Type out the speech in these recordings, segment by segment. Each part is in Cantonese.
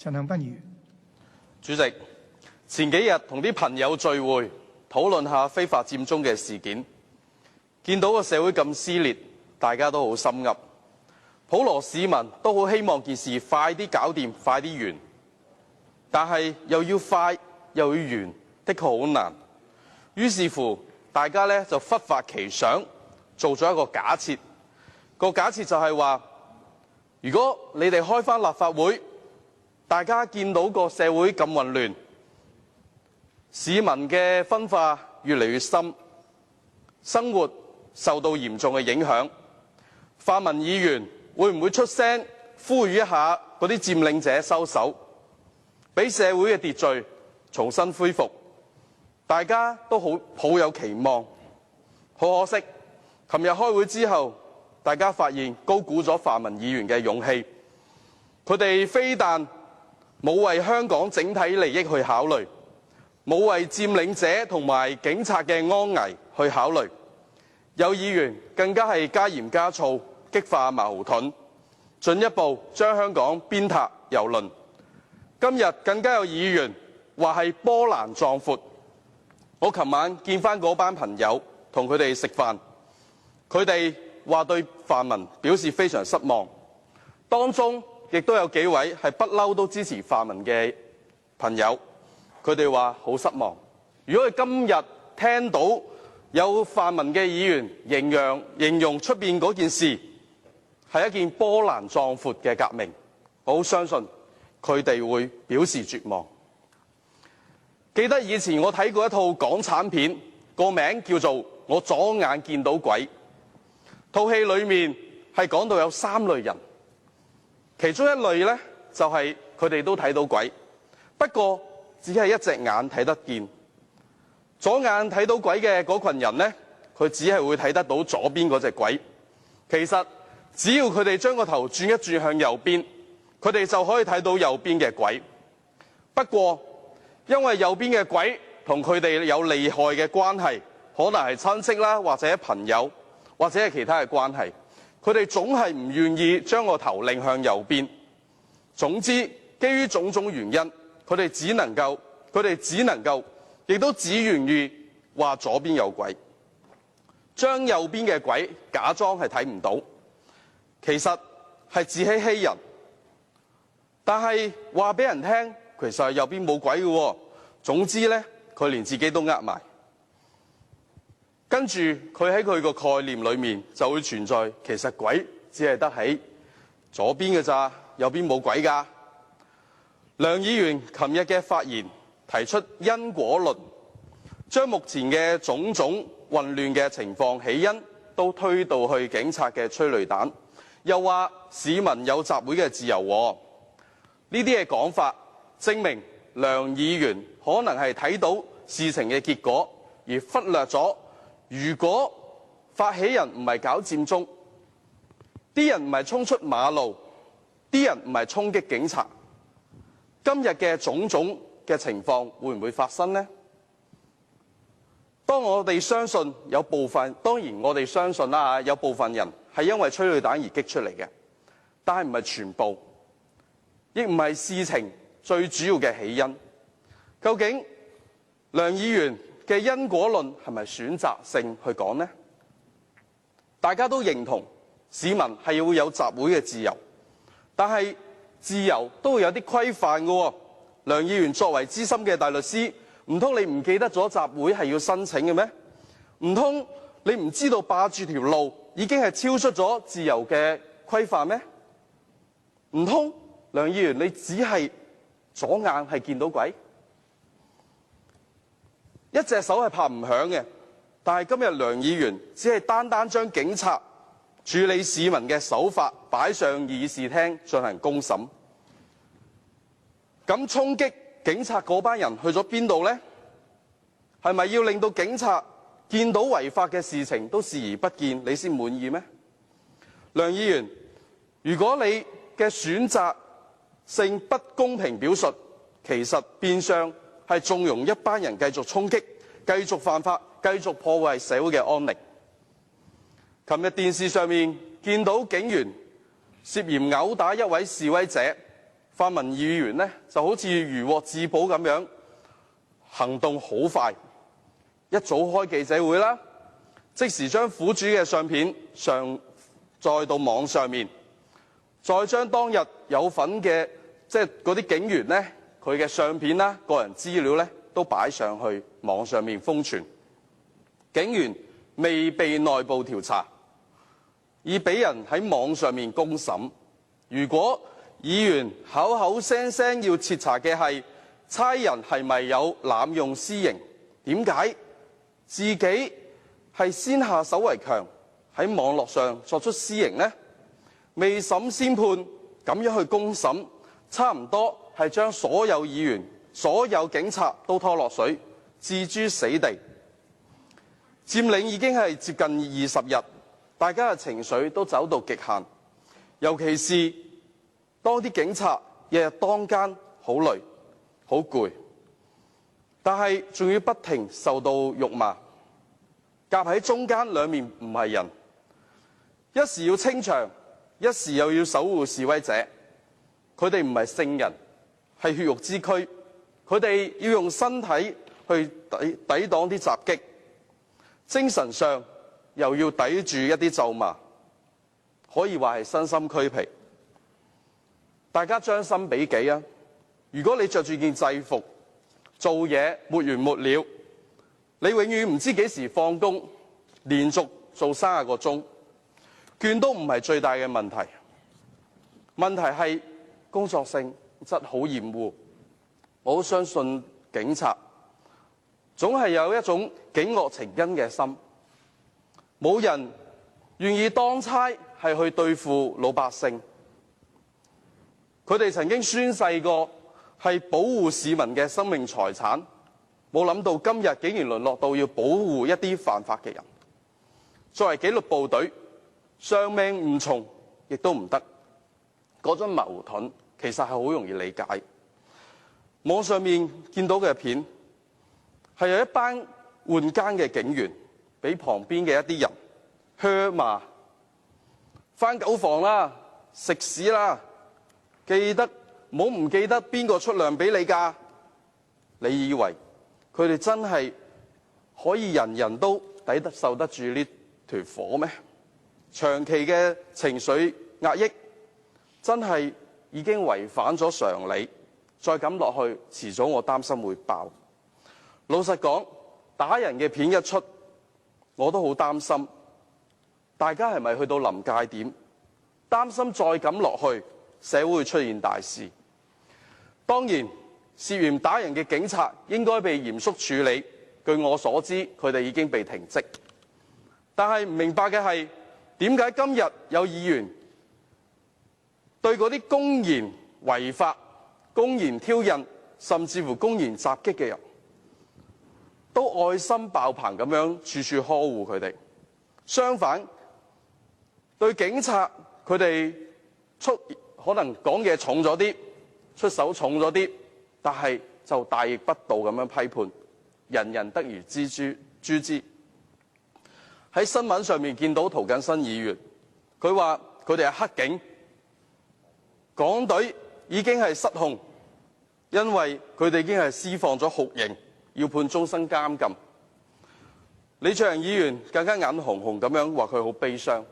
陳恒鑌議員。主席，前幾日同啲朋友聚會，討論下非法佔中嘅事件，見到個社會咁撕裂，大家都好心噏。普羅市民都好希望件事快啲搞掂，快啲完，但係又要快又要完，的確好難。於是乎，大家呢就忽發奇想，做咗一個假設。個假設就係話，如果你哋開返立法會，大家見到個社會咁混亂，市民嘅分化越嚟越深，生活受到嚴重嘅影響，泛民議員會唔會出聲呼籲一下嗰啲佔領者收手，俾社會嘅秩序重新恢復？大家都抱有期望。好可惜，琴日開會之後，大家發現高估咗泛民議員嘅勇氣。佢哋非但冇為香港整體利益去考慮，冇為佔領者同埋警察嘅安危去考慮，有議員更加係加鹽加醋，激化矛盾，進一步將香港鞭撻蹂躪。今日更加有議員話係波瀾壯闊。我琴晚見返嗰班朋友，同佢哋食飯，佢哋話對泛民表示非常失望，當中亦都有幾位係不嬲都支持泛民嘅朋友，佢哋話好失望。如果佢今日聽到有泛民嘅議員形容出面嗰件事係一件波瀾壯闊嘅革命，我好相信佢哋會表示絕望。記得以前我睇過一套港產片，個名叫做《我左眼見到鬼》。套戲裏面係講到有3類人，其中一類呢，就係佢哋都睇到鬼，不過只係一隻眼睇得見。左眼睇到鬼嘅嗰群人呢，佢只係會睇得到左邊嗰隻鬼。其實只要佢哋將個頭轉一轉向右邊，佢哋就可以睇到右邊嘅鬼。不過因為右邊嘅鬼同佢哋有利害嘅關係，可能係親戚啦，或者朋友，或者係其他嘅關係，佢哋總係唔願意將個頭擰向右邊。總之，基於種種原因，佢哋只能夠，亦都只願意話左邊有鬼，將右邊嘅鬼假裝係睇唔到，其實係自欺欺人。但係話俾人聽，其實係右邊冇鬼嘅喎。總之呢，佢連自己都呃埋。跟住佢喺佢個概念裏面就會存在，其實鬼只係得喺左邊嘅咋，右邊冇鬼㗎。梁議員琴日嘅發言提出因果論，將目前嘅種種混亂嘅情況起因都推到去警察嘅催淚彈，又話市民有集會嘅自由喎。呢啲嘅講法證明梁議員可能係睇到事情嘅結果，而忽略咗如果發起人唔係搞佔中，啲人唔係衝出馬路，啲人唔係衝擊警察，今日嘅種種嘅情況會唔會發生呢？當我哋相信有部分，當然我哋相信啦，有部分人係因為催淚彈而激出嚟嘅，但係唔係全部，亦唔係事情最主要嘅起因。究竟梁議員嘅因果論係咪選擇性去講呢？大家都認同市民係會有集會嘅自由，但係自由都會有啲規範嘅喎。梁議員作為資深嘅大律師，唔通你唔記得咗集會係要申請嘅咩？唔通你唔知道霸住條路已經係超出咗自由嘅規範咩？唔通梁議員你只係左眼係見到鬼？一隻手係拍唔響嘅，但係今日梁議員只係單單將警察處理市民嘅手法擺上議事廳進行公審。咁衝擊警察嗰班人去咗邊度呢？係咪要令到警察見到違法嘅事情都視而不見，你先滿意咩？梁議員，如果你嘅選擇性不公平表述，其實變相係縱容一班人繼續衝擊、繼續犯法、繼續破壞社會嘅安寧。琴日電視上面見到警員涉嫌毆打一位示威者，泛民議員呢就好似如獲至寶咁樣，行動好快，一早開記者會啦，即時將苦主嘅相片上載到網上面，再將當日有份嘅嗰啲警員呢，佢嘅相片啦、個人資料呢都擺上去網上面瘋傳。警員未被內部調查，已俾人喺網上面公審。如果議員口口聲聲要徹查嘅係差人係咪有濫用私刑，點解自己係先下手為強，喺網絡上作出私刑呢？未審先判咁樣去公審，差唔多係將所有議員、所有警察都拖落水，置諸死地。佔領已經係接近20日，大家嘅情緒都走到極限，尤其是當啲警察日日當更，好累好攰，但係仲要不停受到辱罵，夾喺中間兩面唔係人，一時要清場，一時又要守護示威者。佢哋唔係聖人，係血肉之軀，佢哋要用身體去抵擋啲襲擊，精神上又要抵住一啲咒罵，可以話係身心俱疲。大家將心比己啊！如果你着住件制服做嘢沒完沒了，你永遠唔知幾時放工，連續做30個鐘，倦都唔係最大嘅問題。問題係工作性質好厭惡。我好相信警察總係有一種警惡情恩嘅心，冇人願意當差係去對付老百姓。佢哋曾經宣誓過係保護市民嘅生命財產，冇諗到今日竟然淪落到要保護一啲犯法嘅人。作為紀律部隊，喪命唔從亦都唔得，嗰種矛盾其實係好容易理解。網上面見到嘅片係有一班換更嘅警員俾旁邊嘅一啲人噓罵，返狗房啦，食屎啦，記得唔好唔記得邊個出糧俾你㗎？你以為佢哋真係可以人人都抵得受得住呢團火咩？長期嘅情緒壓抑真係已經違反咗常理，再咁落去，遲早我擔心會爆。老實講，打人嘅片一出，我都好擔心，大家係咪去到臨界點？擔心再咁落去，社會會出現大事。當然，涉嫌打人嘅警察應該被嚴肅處理。據我所知，佢哋已經被停職。但係唔明白嘅係，點解今日有議員對嗰啲公然違法、公然挑釁，甚至乎公然襲擊嘅人，都愛心爆棚咁樣處處呵護佢哋？相反，對警察佢哋可能講嘢重咗啲，出手重咗啲，但係就大逆不道咁樣批判，人人得而誅之。喺新聞上面見到涂謹申議員，佢話佢哋係黑警，港隊已經係失控，因為佢哋已經係施放咗酷刑，要判終身監禁。李卓人議員更加眼紅紅咁樣話佢好悲傷，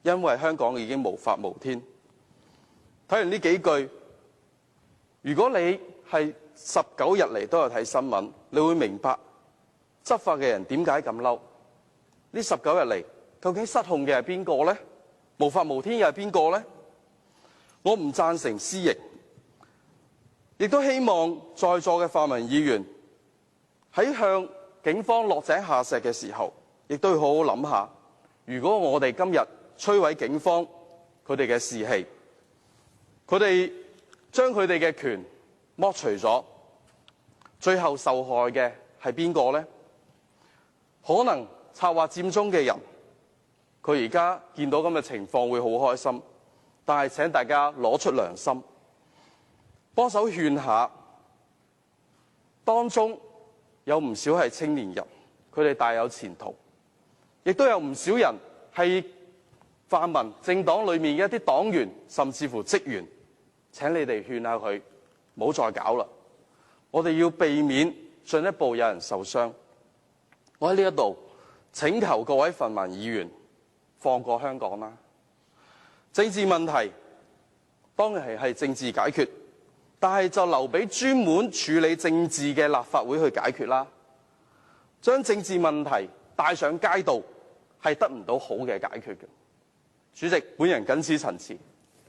因為香港已經無法無天。睇完呢幾句，如果你係19日嚟都有睇新聞，你會明白執法嘅人點解咁嬲。呢19日嚟，究竟失控嘅係邊個呢？無法無天又係邊個呢？我唔贊成私刑，亦都希望在座嘅泛民議員喺向警方落井下石嘅時候，亦都要好好諗下，如果我哋今日摧毀警方佢哋嘅士氣，佢哋將佢哋嘅權剝除咗，最後受害嘅係邊個呢？可能策劃佔中嘅人，佢而家見到咁嘅情況會好開心，但係請大家攞出良心，幫手勸下。當中有唔少係青年人，佢哋大有前途，亦都有唔少人係泛民政黨裏面嘅一啲黨員，甚至乎職員，請你哋勸下佢，唔好再搞啦。我哋要避免進一步有人受傷。我喺呢度請求各位泛民議員放過香港啦。政治問題當然係政治解決，但係就留俾專門處理政治嘅立法會去解決啦。將政治問題帶上街道係得唔到好嘅解決嘅。主席，本人謹此陳辭。